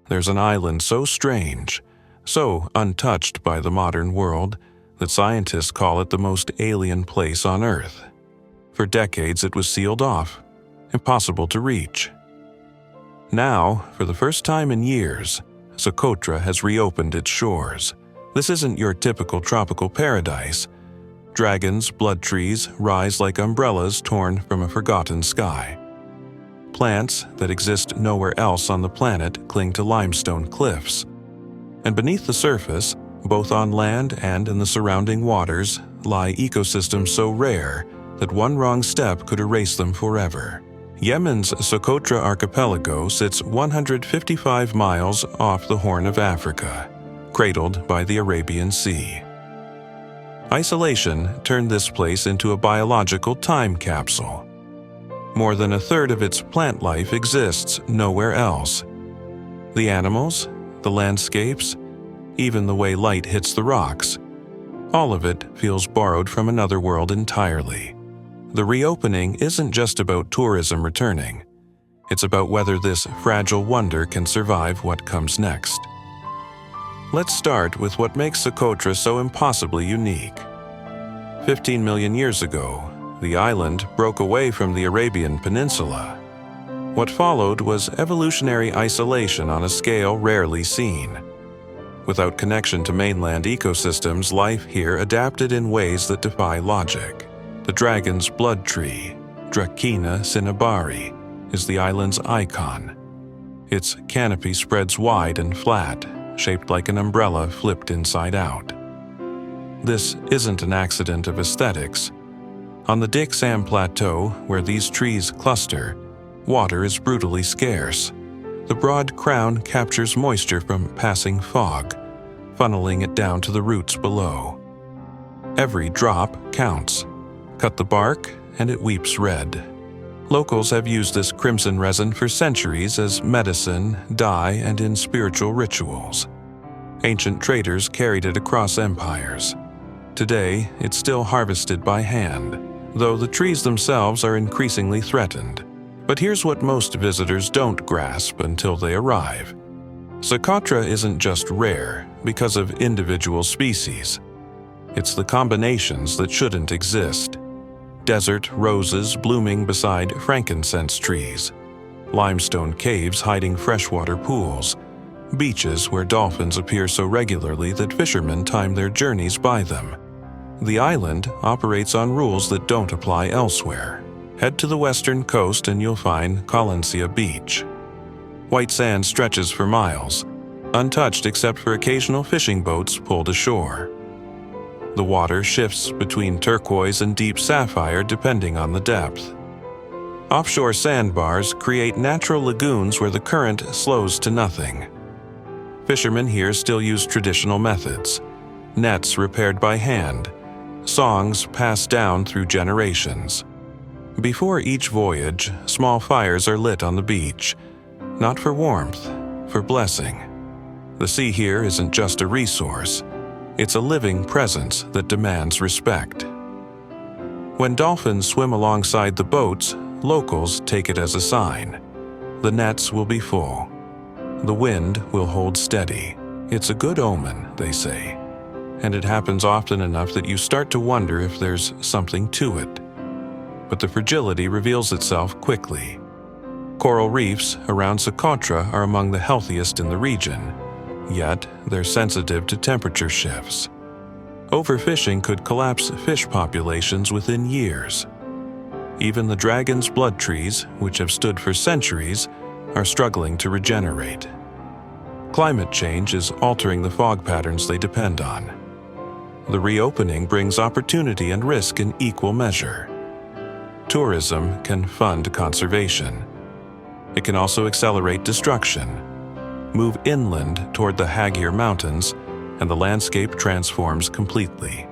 There's an island so strange, so untouched by the modern world, that scientists call it the most alien place on Earth. For decades it was sealed off, impossible to reach. Now, for the first time in years, Socotra has reopened its shores. This isn't your typical tropical paradise. Dragons, blood trees rise like umbrellas torn from a forgotten sky. Plants that exist nowhere else on the planet cling to limestone cliffs. And beneath the surface, both on land and in the surrounding waters, lie ecosystems so rare that one wrong step could erase them forever. Yemen's Socotra archipelago sits 155 miles off the Horn of Africa, cradled by the Arabian Sea. Isolation turned this place into a biological time capsule. More than a third of its plant life exists nowhere else. The animals, the landscapes, even the way light hits the rocks, all of it feels borrowed from another world entirely. The reopening isn't just about tourism returning. It's about whether this fragile wonder can survive what comes next. Let's start with what makes Socotra so impossibly unique. 15 million years ago, the island broke away from the Arabian Peninsula. What followed was evolutionary isolation on a scale rarely seen. Without connection to mainland ecosystems, life here adapted in ways that defy logic. The dragon's blood tree, Dracena cinnabari, is the island's icon. Its canopy spreads wide and flat, shaped like an umbrella flipped inside out. This isn't an accident of aesthetics. On the Dik Sam Plateau, where these trees cluster, water is brutally scarce. The broad crown captures moisture from passing fog, funneling it down to the roots below. Every drop counts. Cut the bark, and it weeps red. Locals have used this crimson resin for centuries as medicine, dye, and in spiritual rituals. Ancient traders carried it across empires. Today, it's still harvested by hand, though the trees themselves are increasingly threatened. But here's what most visitors don't grasp until they arrive. Socotra isn't just rare because of individual species. It's the combinations that shouldn't exist. Desert roses blooming beside frankincense trees, limestone caves hiding freshwater pools, beaches where dolphins appear so regularly that fishermen time their journeys by them. The island operates on rules that don't apply elsewhere. Head to the western coast and you'll find Collencia Beach. White sand stretches for miles, untouched except for occasional fishing boats pulled ashore. The water shifts between turquoise and deep sapphire depending on the depth. Offshore sandbars create natural lagoons where the current slows to nothing. Fishermen here still use traditional methods, nets repaired by hand, songs passed down through generations. Before each voyage, small fires are lit on the beach, not for warmth, for blessing. The sea here isn't just a resource. It's a living presence that demands respect. When dolphins swim alongside the boats, locals take it as a sign. The nets will be full. The wind will hold steady. It's a good omen, they say. And it happens often enough that you start to wonder if there's something to it. But the fragility reveals itself quickly. Coral reefs around Socotra are among the healthiest in the region. Yet, they're sensitive to temperature shifts. Overfishing could collapse fish populations within years. Even the dragon's blood trees, which have stood for centuries, are struggling to regenerate. Climate change is altering the fog patterns they depend on. The reopening brings opportunity and risk in equal measure. Tourism can fund conservation. It can also accelerate destruction. Move inland toward the Hagir Mountains, and the landscape transforms completely.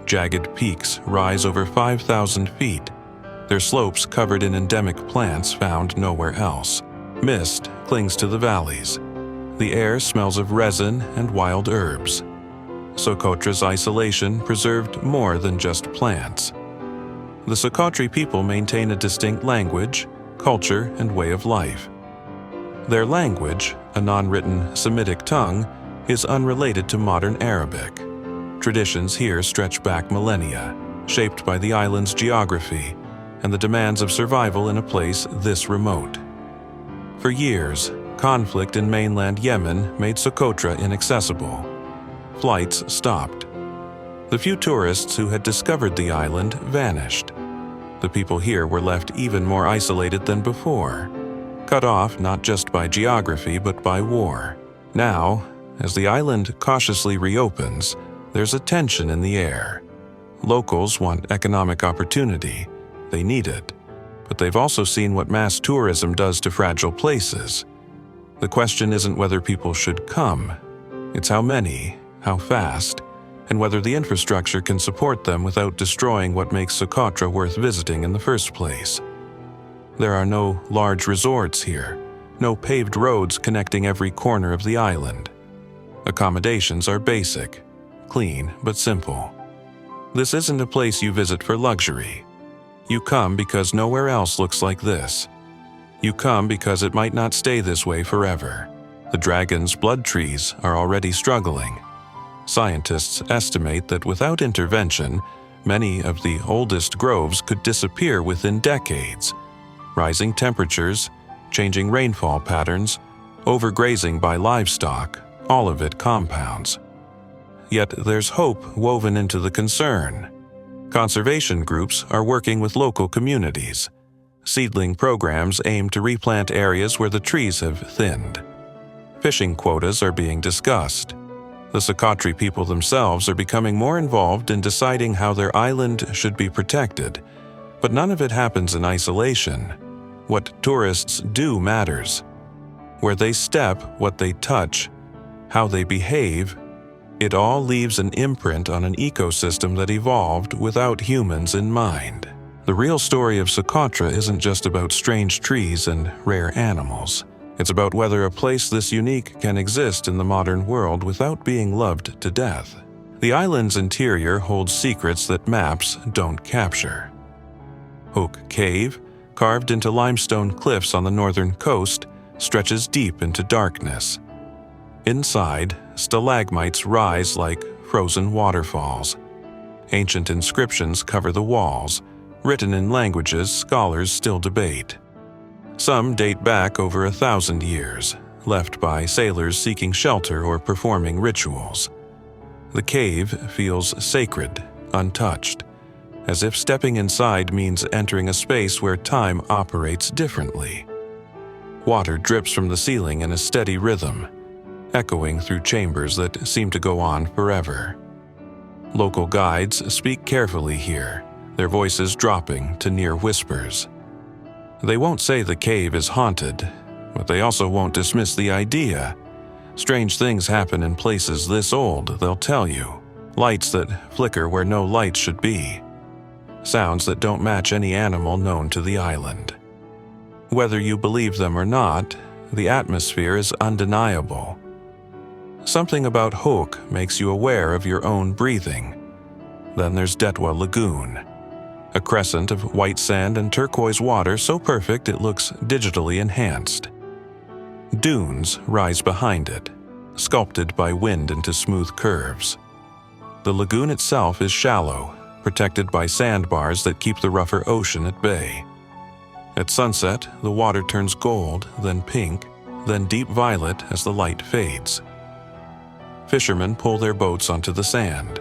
Jagged peaks rise over 5,000 feet, their slopes covered in endemic plants found nowhere else. Mist clings to the valleys. The air smells of resin and wild herbs. Socotra's isolation preserved more than just plants. The Socotri people maintain a distinct language, culture, and way of life. Their language, a non-written Semitic tongue, is unrelated to modern Arabic. Traditions here stretch back millennia, shaped by the island's geography and the demands of survival in a place this remote. For years, conflict in mainland Yemen made Socotra inaccessible. Flights stopped. The few tourists who had discovered the island vanished. The people here were left even more isolated than before, cut off not just by geography but by war. Now, as the island cautiously reopens, there's a tension in the air. Locals want economic opportunity. They need it. But they've also seen what mass tourism does to fragile places. The question isn't whether people should come. It's how many, how fast, and whether the infrastructure can support them without destroying what makes Socotra worth visiting in the first place. There are no large resorts here, no paved roads connecting every corner of the island. Accommodations are basic, clean but simple. This isn't a place you visit for luxury. You come because nowhere else looks like this. You come because it might not stay this way forever. The dragon's blood trees are already struggling. Scientists estimate that without intervention, many of the oldest groves could disappear within decades. Rising temperatures, changing rainfall patterns, overgrazing by livestock, all of it compounds. Yet there's hope woven into the concern. Conservation groups are working with local communities. Seedling programs aim to replant areas where the trees have thinned. Fishing quotas are being discussed. The Socotra people themselves are becoming more involved in deciding how their island should be protected. But none of it happens in isolation. What tourists do matters. Where they step, what they touch, how they behave, it all leaves an imprint on an ecosystem that evolved without humans in mind. The real story of Socotra isn't just about strange trees and rare animals. It's about whether a place this unique can exist in the modern world without being loved to death. The island's interior holds secrets that maps don't capture. Hook Cave, carved into limestone cliffs on the northern coast, stretches deep into darkness. Inside, stalagmites rise like frozen waterfalls. Ancient inscriptions cover the walls, written in languages scholars still debate. Some date back over 1,000 years, left by sailors seeking shelter or performing rituals. The cave feels sacred, untouched, as if stepping inside means entering a space where time operates differently. Water drips from the ceiling in a steady rhythm, echoing through chambers that seem to go on forever. Local guides speak carefully here, their voices dropping to near whispers. They won't say the cave is haunted, but they also won't dismiss the idea. Strange things happen in places this old, they'll tell you. Lights that flicker where no lights should be. Sounds that don't match any animal known to the island. Whether you believe them or not, the atmosphere is undeniable. Something about Hook makes you aware of your own breathing. Then there's Detwa Lagoon, a crescent of white sand and turquoise water so perfect it looks digitally enhanced. Dunes rise behind it, sculpted by wind into smooth curves. The lagoon itself is shallow, protected by sandbars that keep the rougher ocean at bay. At sunset, the water turns gold, then pink, then deep violet as the light fades. Fishermen pull their boats onto the sand,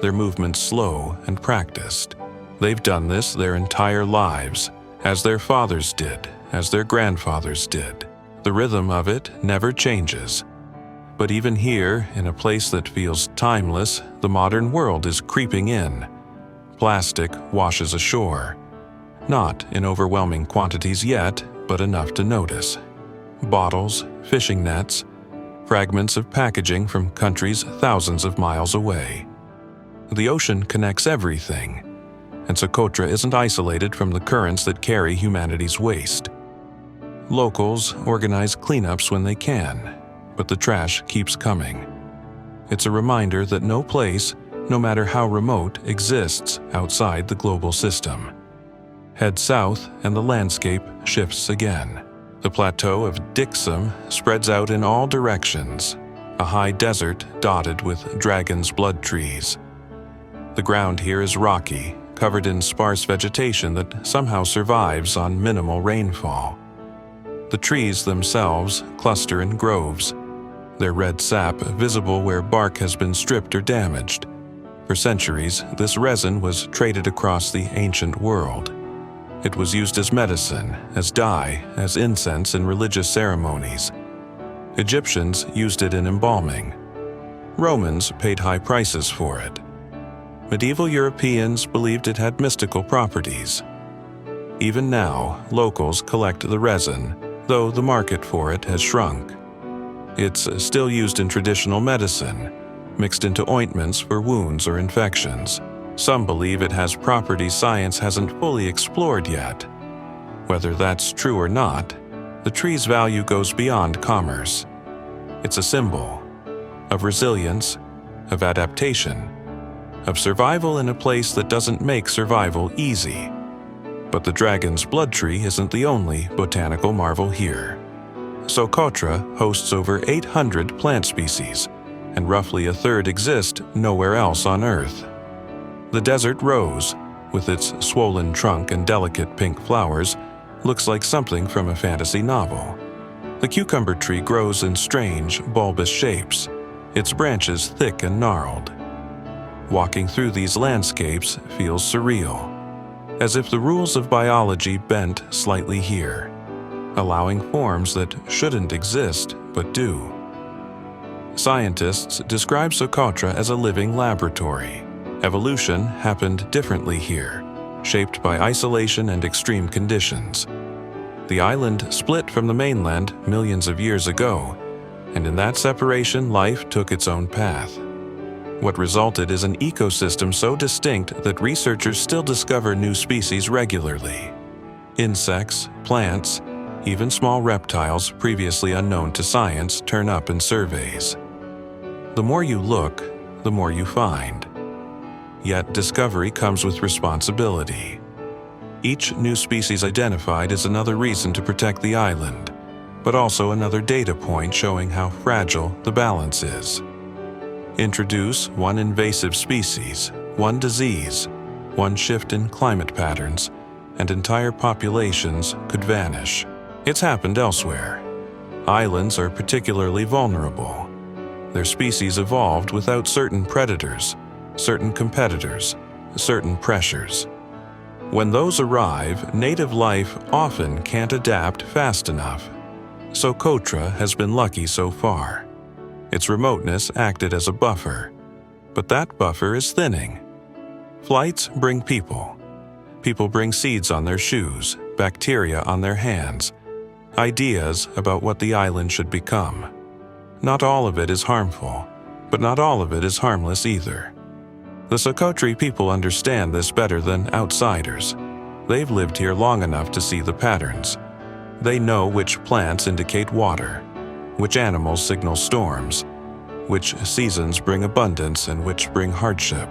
their movements slow and practiced. They've done this their entire lives, as their fathers did, as their grandfathers did. The rhythm of it never changes. But even here, in a place that feels timeless, the modern world is creeping in. Plastic washes ashore. Not in overwhelming quantities yet, but enough to notice. Bottles, fishing nets, fragments of packaging from countries thousands of miles away. The ocean connects everything, and Socotra isn't isolated from the currents that carry humanity's waste. Locals organize cleanups when they can, but the trash keeps coming. It's a reminder that no place, no matter how remote, exists outside the global system. Head south and the landscape shifts again. The plateau of Dixum spreads out in all directions, a high desert dotted with dragon's blood trees. The ground here is rocky, covered in sparse vegetation that somehow survives on minimal rainfall. The trees themselves cluster in groves, their red sap visible where bark has been stripped or damaged. For centuries, this resin was traded across the ancient world. It was used as medicine, as dye, as incense in religious ceremonies. Egyptians used it in embalming. Romans paid high prices for it. Medieval Europeans believed it had mystical properties. Even now, locals collect the resin, though the market for it has shrunk. It's still used in traditional medicine, mixed into ointments for wounds or infections. Some believe it has properties science hasn't fully explored yet. Whether that's true or not, the tree's value goes beyond commerce. It's a symbol of resilience, of adaptation, of survival in a place that doesn't make survival easy. But the dragon's blood tree isn't the only botanical marvel here. Socotra hosts over 800 plant species, and roughly a third exist nowhere else on Earth. The desert rose, with its swollen trunk and delicate pink flowers, looks like something from a fantasy novel. The cucumber tree grows in strange, bulbous shapes, its branches thick and gnarled. Walking through these landscapes feels surreal, as if the rules of biology bent slightly here, allowing forms that shouldn't exist but do. Scientists describe Socotra as a living laboratory. Evolution happened differently here, shaped by isolation and extreme conditions. The island split from the mainland millions of years ago, and in that separation, life took its own path. What resulted is an ecosystem so distinct that researchers still discover new species regularly. Insects, plants, even small reptiles previously unknown to science turn up in surveys. The more you look, the more you find. Yet discovery comes with responsibility. Each new species identified is another reason to protect the island, but also another data point showing how fragile the balance is. Introduce one invasive species, one disease, one shift in climate patterns, and entire populations could vanish. It's happened elsewhere. Islands are particularly vulnerable. Their species evolved without certain predators, certain competitors, certain pressures. When those arrive, native life often can't adapt fast enough. Socotra has been lucky so far. Its remoteness acted as a buffer, but that buffer is thinning. Flights bring people. People bring seeds on their shoes, bacteria on their hands, ideas about what the island should become. Not all of it is harmful, but not all of it is harmless either. The Socotra people understand this better than outsiders. They've lived here long enough to see the patterns. They know which plants indicate water, which animals signal storms, which seasons bring abundance and which bring hardship.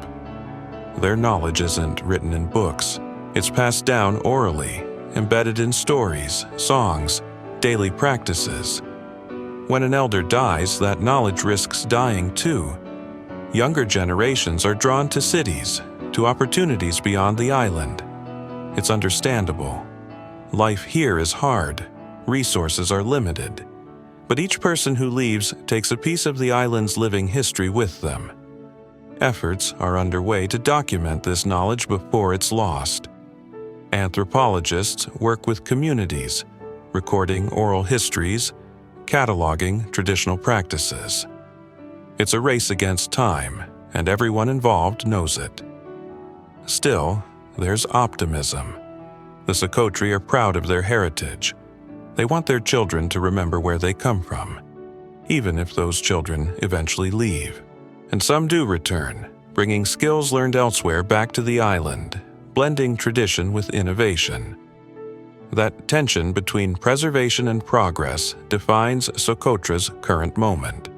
Their knowledge isn't written in books. It's passed down orally, embedded in stories, songs, daily practices. When an elder dies, that knowledge risks dying too. Younger generations are drawn to cities, to opportunities beyond the island. It's understandable. Life here is hard. Resources are limited. But each person who leaves takes a piece of the island's living history with them. Efforts are underway to document this knowledge before it's lost. Anthropologists work with communities, recording oral histories, cataloging traditional practices. It's a race against time, and everyone involved knows it. Still, there's optimism. The Socotra are proud of their heritage. They want their children to remember where they come from, even if those children eventually leave. And some do return, bringing skills learned elsewhere back to the island, blending tradition with innovation. That tension between preservation and progress defines Socotra's current moment.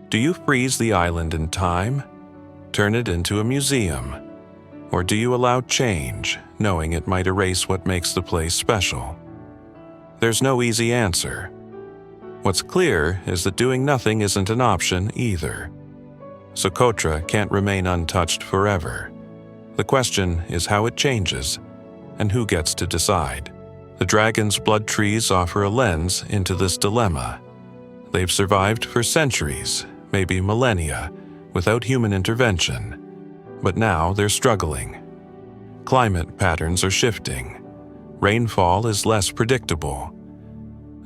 Do you freeze the island in time? Turn it into a museum? Or do you allow change, knowing it might erase what makes the place special? There's no easy answer. What's clear is that doing nothing isn't an option either. Socotra can't remain untouched forever. The question is how it changes, and who gets to decide. The dragon's blood trees offer a lens into this dilemma. They've survived for centuries, maybe millennia, without human intervention. But now they're struggling. Climate patterns are shifting. Rainfall is less predictable.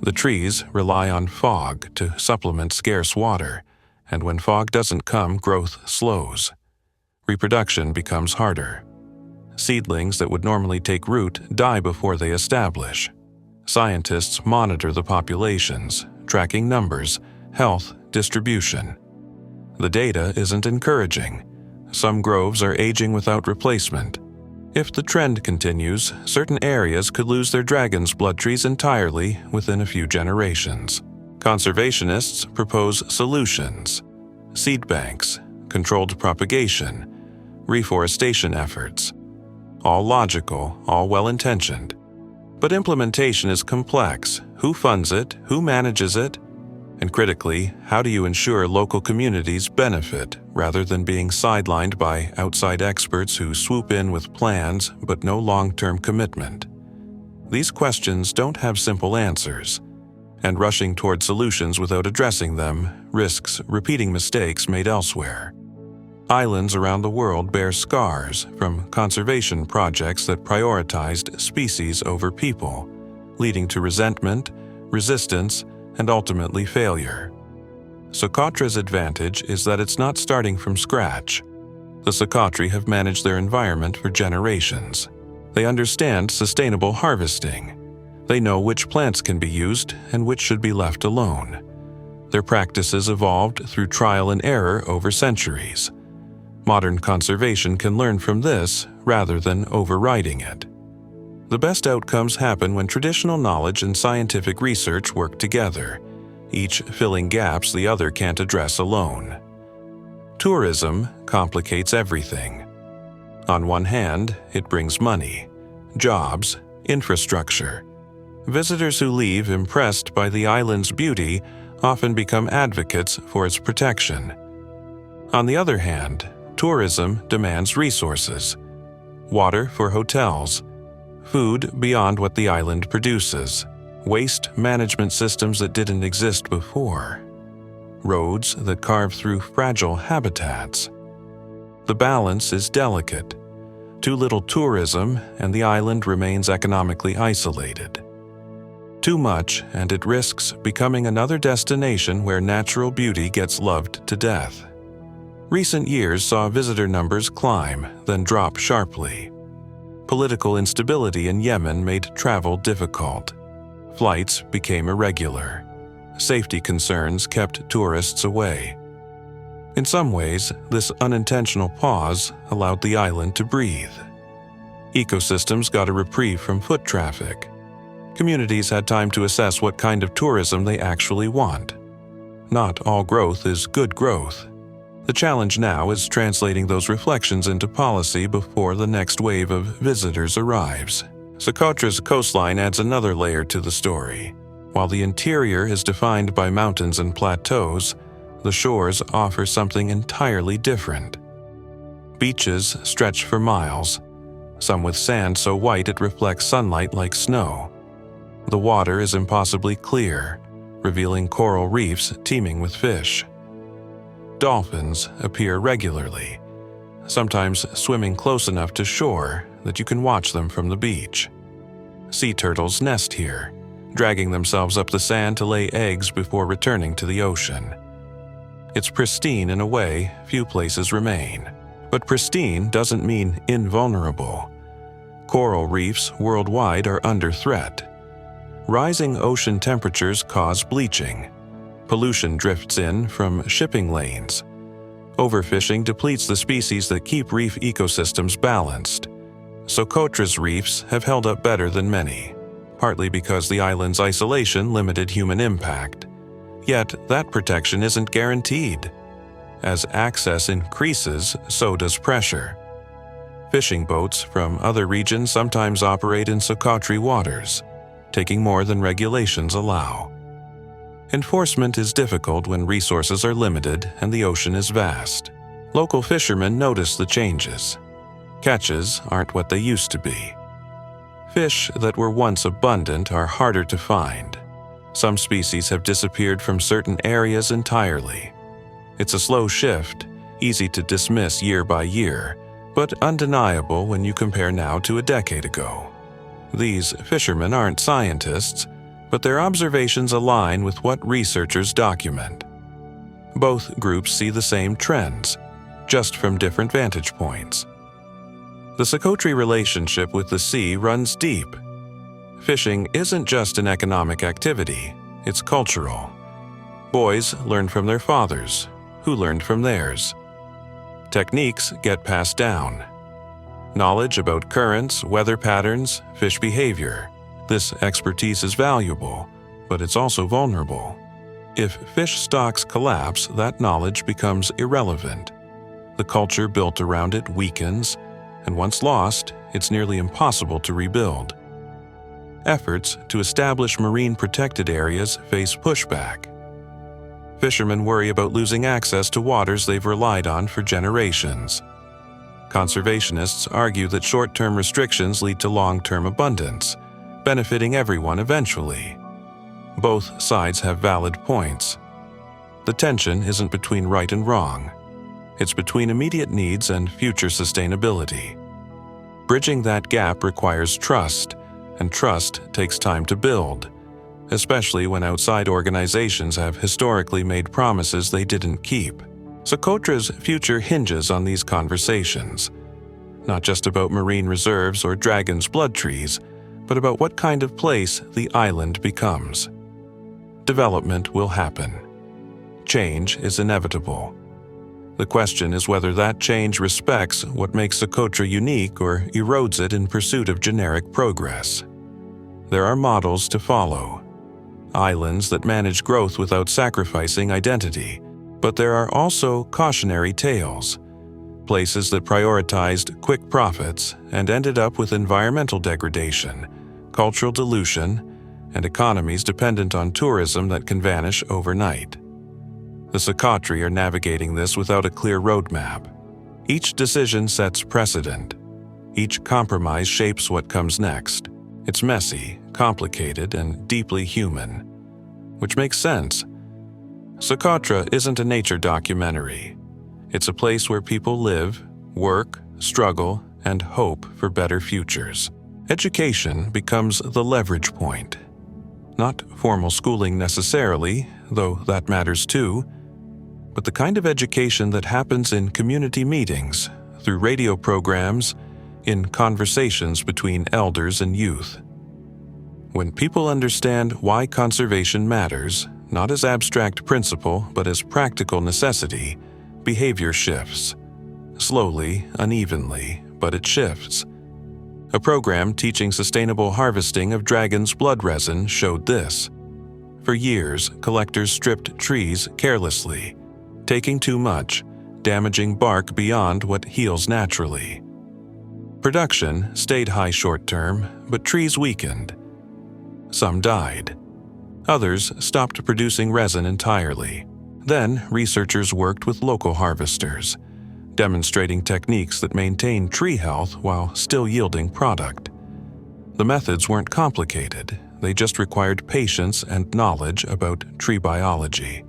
The trees rely on fog to supplement scarce water, and when fog doesn't come, growth slows. Reproduction becomes harder. Seedlings that would normally take root die before they establish. Scientists monitor the populations, tracking numbers, health, distribution. The data isn't encouraging. Some groves are aging without replacement. If the trend continues, certain areas could lose their dragon's blood trees entirely within a few generations. Conservationists propose solutions: seed banks, controlled propagation, reforestation efforts. All logical, all well-intentioned. But implementation is complex. Who funds it? Who manages it? And critically, how do you ensure local communities benefit rather than being sidelined by outside experts who swoop in with plans but no long-term commitment? These questions don't have simple answers, and rushing toward solutions without addressing them risks repeating mistakes made elsewhere. Islands around the world bear scars from conservation projects that prioritized species over people, leading to resentment, resistance, and ultimately failure. Socotra's advantage is that it's not starting from scratch. The Socotri have managed their environment for generations. They understand sustainable harvesting. They know which plants can be used and which should be left alone. Their practices evolved through trial and error over centuries. Modern conservation can learn from this rather than overriding it. The best outcomes happen when traditional knowledge and scientific research work together, each filling gaps the other can't address alone. Tourism complicates everything. On one hand, it brings money, jobs, infrastructure. Visitors who leave impressed by the island's beauty often become advocates for its protection. On the other hand, tourism demands resources: water for hotels, food beyond what the island produces, waste management systems that didn't exist before, roads that carve through fragile habitats. The balance is delicate. Too little tourism, and the island remains economically isolated. Too much, and it risks becoming another destination where natural beauty gets loved to death. Recent years saw visitor numbers climb, then drop sharply. Political instability in Yemen made travel difficult. Flights became irregular. Safety concerns kept tourists away. In some ways, this unintentional pause allowed the island to breathe. Ecosystems got a reprieve from foot traffic. Communities had time to assess what kind of tourism they actually want. Not all growth is good growth. The challenge now is translating those reflections into policy before the next wave of visitors arrives. Socotra's coastline adds another layer to the story. While the interior is defined by mountains and plateaus, the shores offer something entirely different. Beaches stretch for miles, some with sand so white it reflects sunlight like snow. The water is impossibly clear, revealing coral reefs teeming with fish. Dolphins appear regularly, sometimes swimming close enough to shore that you can watch them from the beach. Sea turtles nest here, dragging themselves up the sand to lay eggs before returning to the ocean. It's pristine in a way few places remain, but pristine doesn't mean invulnerable. Coral reefs worldwide are under threat. Rising ocean temperatures cause bleaching. Pollution drifts in from shipping lanes. Overfishing depletes the species that keep reef ecosystems balanced. Socotra's reefs have held up better than many, partly because the island's isolation limited human impact. Yet that protection isn't guaranteed. As access increases, so does pressure. Fishing boats from other regions sometimes operate in Socotri waters. taking more than regulations allow. Enforcement is difficult when resources are limited and the ocean is vast. Local fishermen notice the changes. Catches aren't what they used to be. Fish that were once abundant are harder to find. Some species have disappeared from certain areas entirely. It's a slow shift, easy to dismiss year by year, but undeniable when you compare now to a decade ago. These fishermen aren't scientists, but their observations align with what researchers document. Both groups see the same trends, just from different vantage points. The Socotra relationship with the sea runs deep. Fishing isn't just an economic activity, it's cultural. Boys learn from their fathers, who learned from theirs. Techniques get passed down. Knowledge about currents, weather patterns, fish behavior. This expertise is valuable, but it's also vulnerable. If fish stocks collapse, that knowledge becomes irrelevant. The culture built around it weakens, and once lost, it's nearly impossible to rebuild. Efforts to establish marine protected areas face pushback. Fishermen worry about losing access to waters they've relied on for generations. Conservationists argue that short-term restrictions lead to long-term abundance, benefiting everyone eventually. Both sides have valid points. The tension isn't between right and wrong. It's between immediate needs and future sustainability. Bridging that gap requires trust, and trust takes time to build, especially when outside organizations have historically made promises they didn't keep. Socotra's future hinges on these conversations, not just about marine reserves or dragon's blood trees, but about what kind of place the island becomes. Development will happen. Change is inevitable. The question is whether that change respects what makes Socotra unique or erodes it in pursuit of generic progress. There are models to follow. Islands that manage growth without sacrificing identity, but there are also cautionary tales. Places that prioritized quick profits and ended up with environmental degradation, cultural dilution, and economies dependent on tourism that can vanish overnight. The Socotra are navigating this without a clear roadmap. Each decision sets precedent. Each compromise shapes what comes next. It's messy, complicated, and deeply human. Which makes sense. Socotra isn't a nature documentary. It's a place where people live, work, struggle, and hope for better futures. Education becomes the leverage point. Not formal schooling necessarily, though that matters too, but the kind of education that happens in community meetings, through radio programs, in conversations between elders and youth. When people understand why conservation matters, not as abstract principle but as practical necessity, behavior shifts. Slowly, unevenly, but it shifts. A program teaching sustainable harvesting of dragon's blood resin showed this. For years, collectors stripped trees carelessly, taking too much, damaging bark beyond what heals naturally. Production stayed high short-term, but trees weakened. Some died. Others stopped producing resin entirely. Then, researchers worked with local harvesters, demonstrating techniques that maintained tree health while still yielding product. The methods weren't complicated, they just required patience and knowledge about tree biology.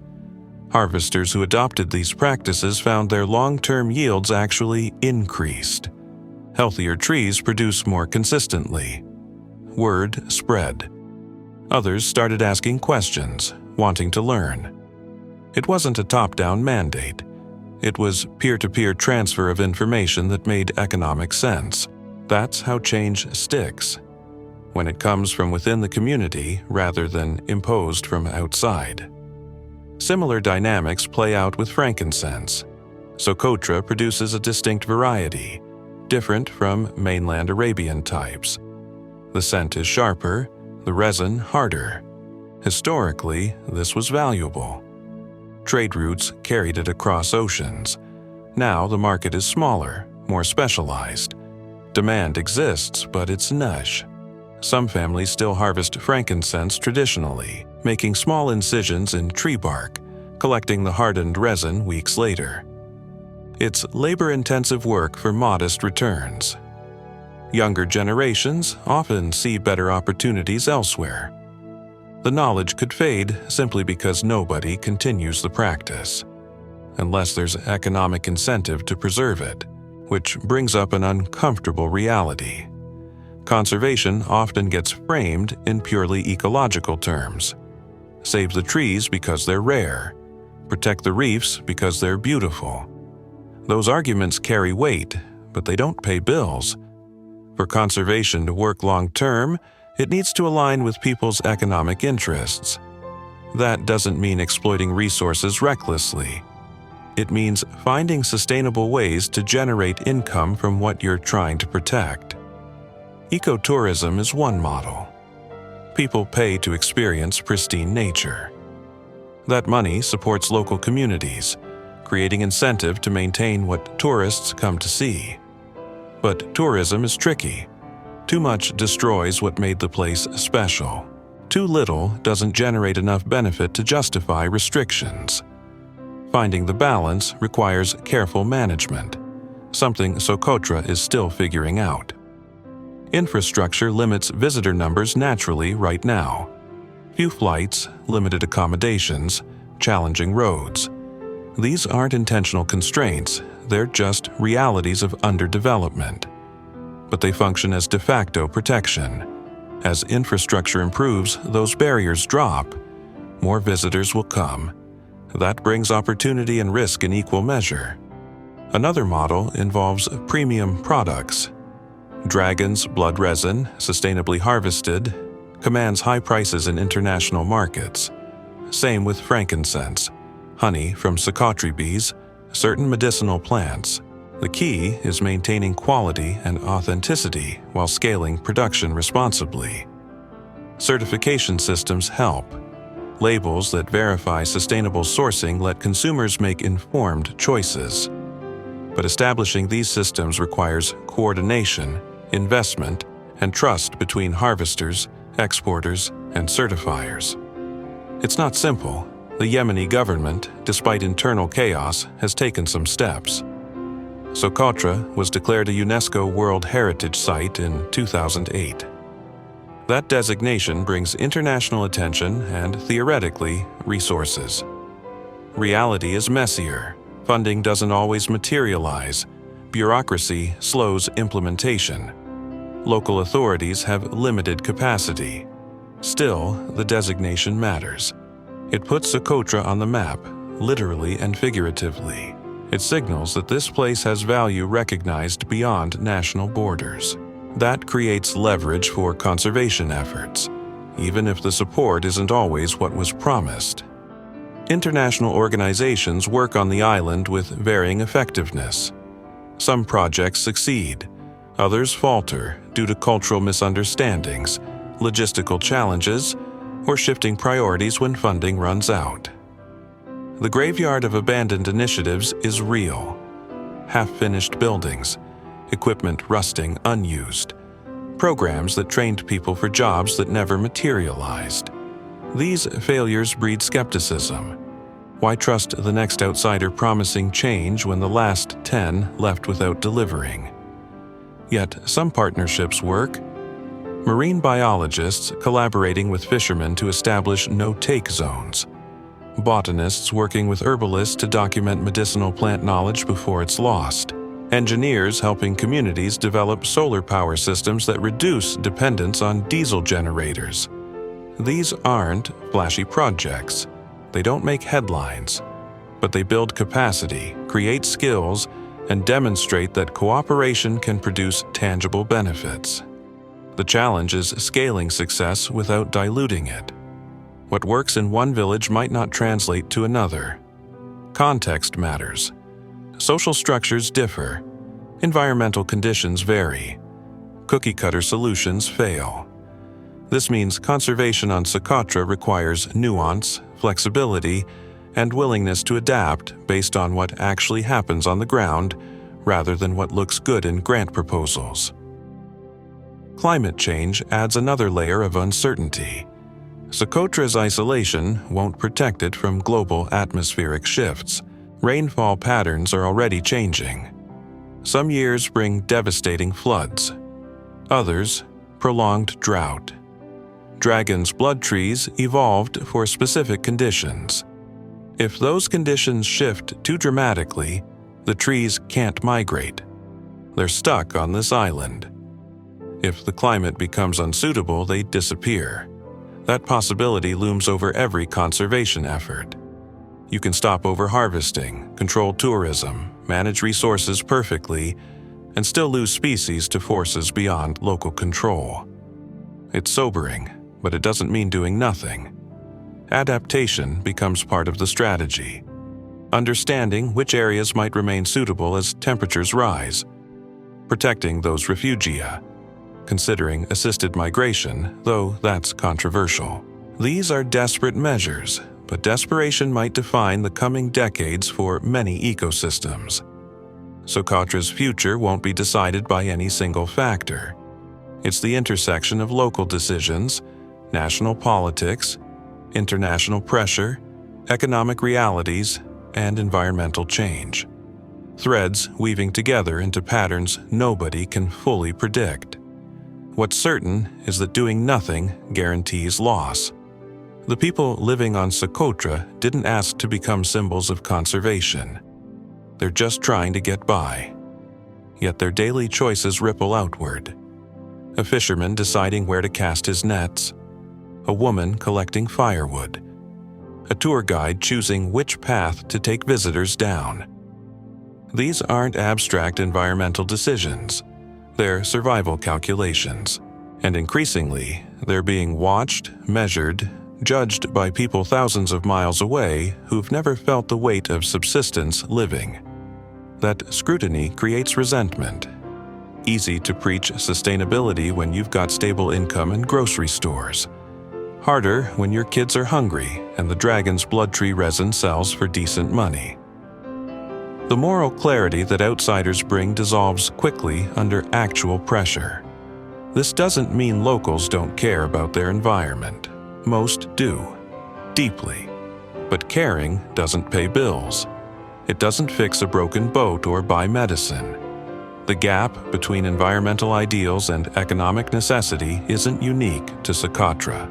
Harvesters who adopted these practices found their long-term yields actually increased. Healthier trees produce more consistently. Word spread. Others started asking questions, wanting to learn. It wasn't a top-down mandate. It was peer-to-peer transfer of information that made economic sense. That's how change sticks, when it comes from within the community rather than imposed from outside. Similar dynamics play out with frankincense. Socotra produces a distinct variety, different from mainland Arabian types. The scent is sharper, the resin harder. Historically, this was valuable. Trade routes carried it across oceans. Now the market is smaller, more specialized. Demand exists, but it's niche. Some families still harvest frankincense traditionally, making small incisions in tree bark, collecting the hardened resin weeks later. It's labor-intensive work for modest returns. Younger generations often see better opportunities elsewhere. The knowledge could fade simply because nobody continues the practice, unless there's economic incentive to preserve it, which brings up an uncomfortable reality. Conservation often gets framed in purely ecological terms. Save the trees because they're rare. Protect the reefs because they're beautiful. Those arguments carry weight, but they don't pay bills. For conservation to work long-term, it needs to align with people's economic interests. That doesn't mean exploiting resources recklessly. It means finding sustainable ways to generate income from what you're trying to protect. Ecotourism is one model. People pay to experience pristine nature. That money supports local communities, creating incentive to maintain what tourists come to see. But tourism is tricky. Too much destroys what made the place special. Too little doesn't generate enough benefit to justify restrictions. Finding the balance requires careful management, something Socotra is still figuring out. Infrastructure limits visitor numbers naturally right now. Few flights, limited accommodations, challenging roads. These aren't intentional constraints, they're just realities of underdevelopment. But they function as de facto protection. As infrastructure improves, those barriers drop. More visitors will come. That brings opportunity and risk in equal measure. Another model involves premium products. Dragon's blood resin, sustainably harvested, commands high prices in international markets. Same with frankincense, honey from Socotra bees, certain medicinal plants. The key is maintaining quality and authenticity while scaling production responsibly. Certification systems help. Labels that verify sustainable sourcing let consumers make informed choices. But establishing these systems requires coordination, investment, and trust between harvesters, exporters, and certifiers. It's not simple. The Yemeni government, despite internal chaos, has taken some steps. Socotra was declared a UNESCO World Heritage Site in 2008. That designation brings international attention and, theoretically, resources. Reality is messier. Funding doesn't always materialize. Bureaucracy slows implementation. Local authorities have limited capacity. Still, the designation matters. It puts Socotra on the map, literally and figuratively. It signals that this place has value recognized beyond national borders. That creates leverage for conservation efforts, even if the support isn't always what was promised. International organizations work on the island with varying effectiveness. Some projects succeed, others falter due to cultural misunderstandings, logistical challenges, or shifting priorities when funding runs out. The graveyard of abandoned initiatives is real. Half-finished buildings, equipment rusting unused, programs that trained people for jobs that never materialized. These failures breed skepticism. Why trust the next outsider promising change when the last 10 left without delivering? Yet some partnerships work. Marine biologists collaborating with fishermen to establish no-take zones. Botanists working with herbalists to document medicinal plant knowledge before it's lost. Engineers helping communities develop solar power systems that reduce dependence on diesel generators. These aren't flashy projects. They don't make headlines, but they build capacity, create skills, and demonstrate that cooperation can produce tangible benefits. The challenge is scaling success without diluting it. What works in one village might not translate to another. Context matters. Social structures differ. Environmental conditions vary. Cookie-cutter solutions fail. This means conservation on Socotra requires nuance, flexibility, and willingness to adapt based on what actually happens on the ground rather than what looks good in grant proposals. Climate change adds another layer of uncertainty. Socotra's isolation won't protect it from global atmospheric shifts. Rainfall patterns are already changing. Some years bring devastating floods. Others, prolonged drought. Dragon's blood trees evolved for specific conditions. If those conditions shift too dramatically, the trees can't migrate. They're stuck on this island. If the climate becomes unsuitable, they disappear. That possibility looms over every conservation effort. You can stop overharvesting, control tourism, manage resources perfectly, and still lose species to forces beyond local control. It's sobering, but it doesn't mean doing nothing. Adaptation becomes part of the strategy. Understanding which areas might remain suitable as temperatures rise. Protecting those refugia. Considering assisted migration, though that's controversial. These are desperate measures, but desperation might define the coming decades for many ecosystems. Socotra's future won't be decided by any single factor. It's the intersection of local decisions, national politics, international pressure, economic realities, and environmental change. Threads weaving together into patterns nobody can fully predict. What's certain is that doing nothing guarantees loss. The people living on Socotra didn't ask to become symbols of conservation. They're just trying to get by. Yet their daily choices ripple outward. A fisherman deciding where to cast his nets. A woman collecting firewood. A tour guide choosing which path to take visitors down. These aren't abstract environmental decisions. They're survival calculations. And increasingly, they're being watched, measured, judged by people thousands of miles away who've never felt the weight of subsistence living. That scrutiny creates resentment. Easy to preach sustainability when you've got stable income and grocery stores. Harder when your kids are hungry and the dragon's blood tree resin sells for decent money. The moral clarity that outsiders bring dissolves quickly under actual pressure. This doesn't mean locals don't care about their environment. Most do, deeply. But caring doesn't pay bills. It doesn't fix a broken boat or buy medicine. The gap between environmental ideals and economic necessity isn't unique to Socotra.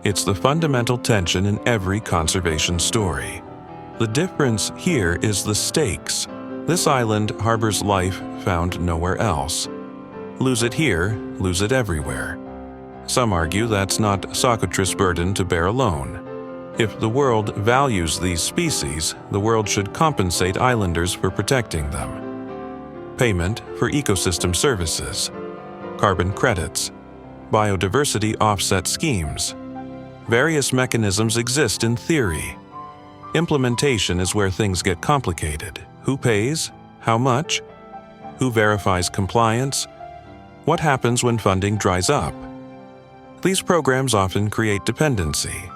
It's the fundamental tension in every conservation story. The difference here is the stakes. This island harbors life found nowhere else. Lose it here, lose it everywhere. Some argue that's not Socotra's burden to bear alone. If the world values these species, the world should compensate islanders for protecting them. Payment for ecosystem services, carbon credits, biodiversity offset schemes. Various mechanisms exist in theory. Implementation is where things get complicated. Who pays? How much? Who verifies compliance? What happens when funding dries up? These programs often create dependency.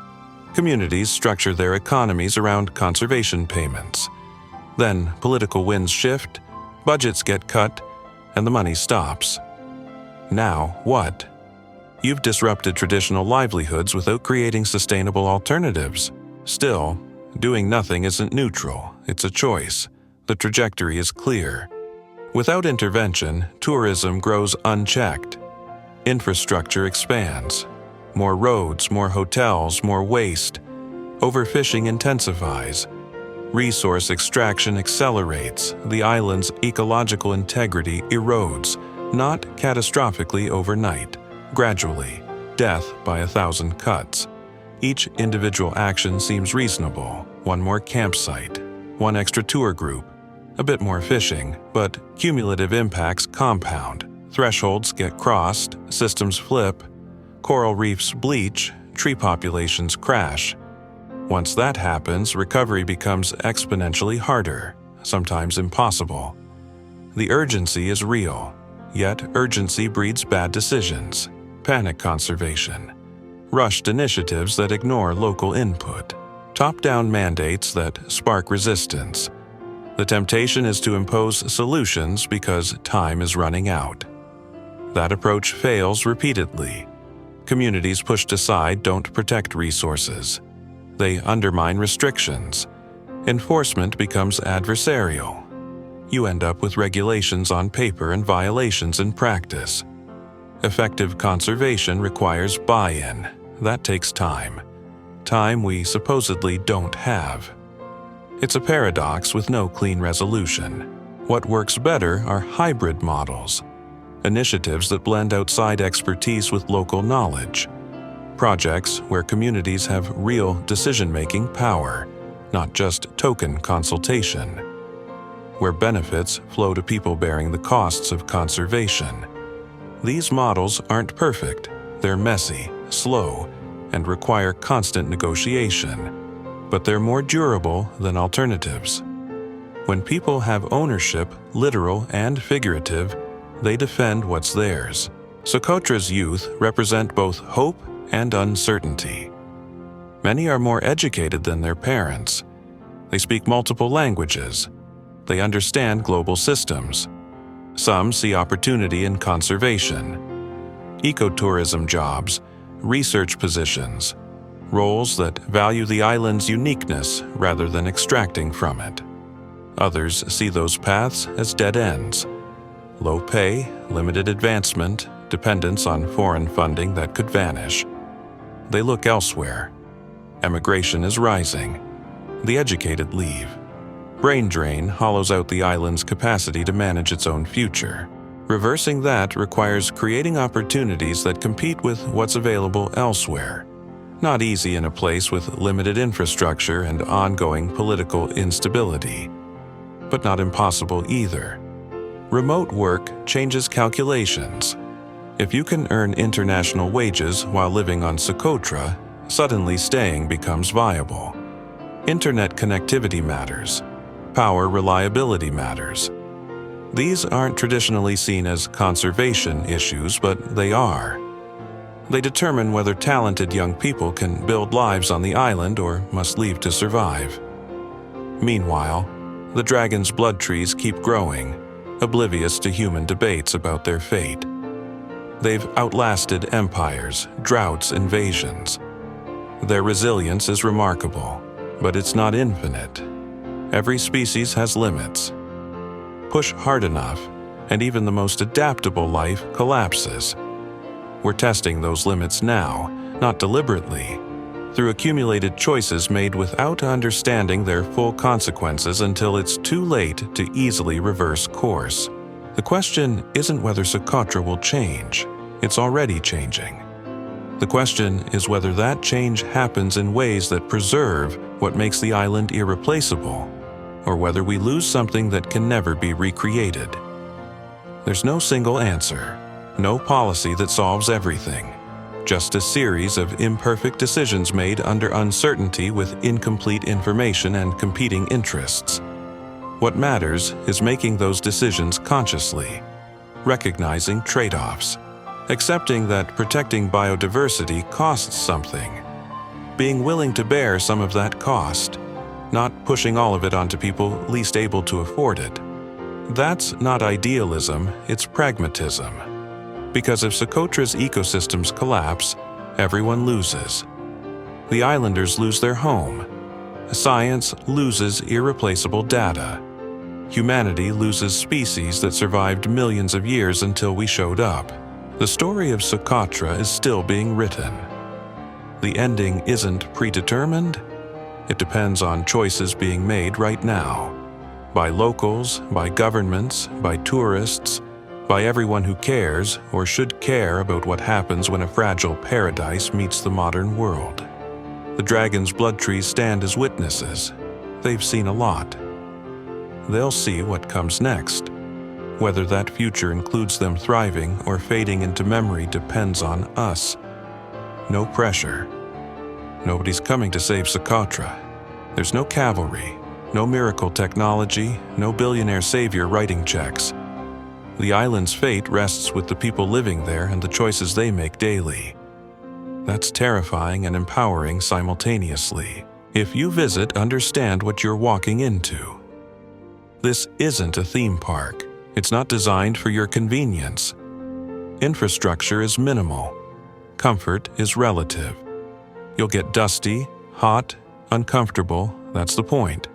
Communities structure their economies around conservation payments. Then political winds shift, budgets get cut, and the money stops. Now what? You've disrupted traditional livelihoods without creating sustainable alternatives. Still, doing nothing isn't neutral, it's a choice. The trajectory is clear. Without intervention, tourism grows unchecked. Infrastructure expands. More roads, more hotels, more waste. Overfishing intensifies. Resource extraction accelerates. The island's ecological integrity erodes, not catastrophically overnight, gradually, death by 1,000 cuts. Each individual action seems reasonable. One more campsite, one extra tour group, a bit more fishing, but cumulative impacts compound. Thresholds get crossed, systems flip, coral reefs bleach, tree populations crash. Once that happens, recovery becomes exponentially harder, sometimes impossible. The urgency is real, yet urgency breeds bad decisions, panic conservation, rushed initiatives that ignore local input, top-down mandates that spark resistance. The temptation is to impose solutions because time is running out. That approach fails repeatedly. Communities pushed aside don't protect resources. They undermine restrictions. Enforcement becomes adversarial. You end up with regulations on paper and violations in practice. Effective conservation requires buy-in. That takes time. Time we supposedly don't have. It's a paradox with no clean resolution. What works better are hybrid models, initiatives that blend outside expertise with local knowledge, projects where communities have real decision-making power, not just token consultation, where benefits flow to people bearing the costs of conservation. These models aren't perfect. They're messy, slow, and require constant negotiation, but they're more durable than alternatives. When people have ownership, literal and figurative, they defend what's theirs. Socotra's youth represent both hope and uncertainty. Many are more educated than their parents. They speak multiple languages. They understand global systems. Some see opportunity in conservation, ecotourism jobs, research positions, roles that value the island's uniqueness rather than extracting from it. Others see those paths as dead ends. Low pay, limited advancement, dependence on foreign funding that could vanish. They look elsewhere. Emigration is rising. The educated leave. Brain drain hollows out the island's capacity to manage its own future. Reversing that requires creating opportunities that compete with what's available elsewhere. Not easy in a place with limited infrastructure and ongoing political instability, but not impossible either. Remote work changes calculations. If you can earn international wages while living on Socotra, suddenly staying becomes viable. Internet connectivity matters. Power reliability matters. These aren't traditionally seen as conservation issues, but they are. They determine whether talented young people can build lives on the island or must leave to survive. Meanwhile, the dragon's blood trees keep growing, oblivious to human debates about their fate. They've outlasted empires, droughts, invasions. Their resilience is remarkable, but it's not infinite. Every species has limits. Push hard enough, and even the most adaptable life collapses. We're testing those limits now, not deliberately, through accumulated choices made without understanding their full consequences until it's too late to easily reverse course. The question isn't whether Socotra will change. It's already changing. The question is whether that change happens in ways that preserve what makes the island irreplaceable, or whether we lose something that can never be recreated. There's no single answer, no policy that solves everything, just a series of imperfect decisions made under uncertainty with incomplete information and competing interests. What matters is making those decisions consciously, recognizing trade-offs, accepting that protecting biodiversity costs something, being willing to bear some of that cost, not pushing all of it onto people least able to afford it. That's not idealism, it's pragmatism. Because if Socotra's ecosystems collapse, everyone loses. The islanders lose their home. Science loses irreplaceable data. Humanity loses species that survived millions of years until we showed up. The story of Socotra is still being written. The ending isn't predetermined. It depends on choices being made right now. By locals, by governments, by tourists, by everyone who cares or should care about what happens when a fragile paradise meets the modern world. The dragon's blood trees stand as witnesses. They've seen a lot. They'll see what comes next. Whether that future includes them thriving or fading into memory depends on us. No pressure. Nobody's coming to save Socotra. There's no cavalry, no miracle technology, no billionaire savior writing checks. The island's fate rests with the people living there and the choices they make daily. That's terrifying and empowering simultaneously. If you visit, understand what you're walking into. This isn't a theme park. It's not designed for your convenience. Infrastructure is minimal. Comfort is relative. You'll get dusty, hot, uncomfortable, that's the point.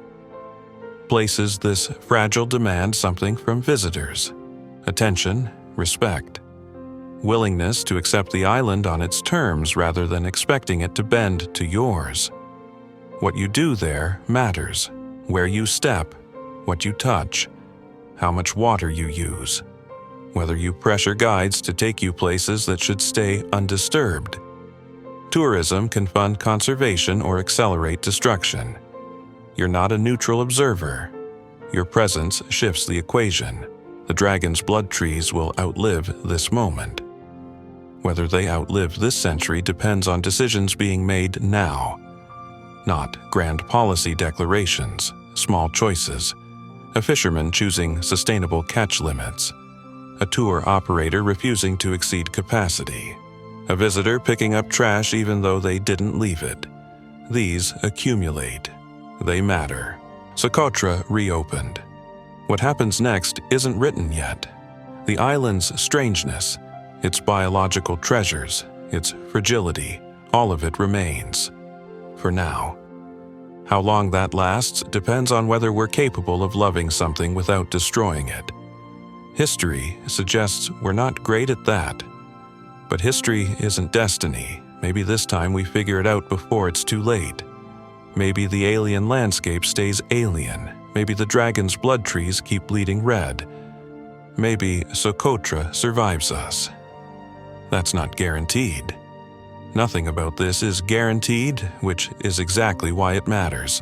Places this fragile demand something from visitors: attention, respect, willingness to accept the island on its terms rather than expecting it to bend to yours. What you do there matters: where you step, what you touch, how much water you use, whether you pressure guides to take you places that should stay undisturbed. Tourism can fund conservation or accelerate destruction. You're not a neutral observer. Your presence shifts the equation. The dragon's blood trees will outlive this moment. Whether they outlive this century depends on decisions being made now, not grand policy declarations, small choices, a fisherman choosing sustainable catch limits, a tour operator refusing to exceed capacity, a visitor picking up trash even though they didn't leave it. These accumulate. They matter. Socotra reopened. What happens next isn't written yet. The island's strangeness, its biological treasures, its fragility, all of it remains. For now. How long that lasts depends on whether we're capable of loving something without destroying it. History suggests we're not great at that. But history isn't destiny. Maybe this time we figure it out before it's too late. Maybe the alien landscape stays alien. Maybe the dragon's blood trees keep bleeding red. Maybe Socotra survives us. That's not guaranteed. Nothing about this is guaranteed, which is exactly why it matters.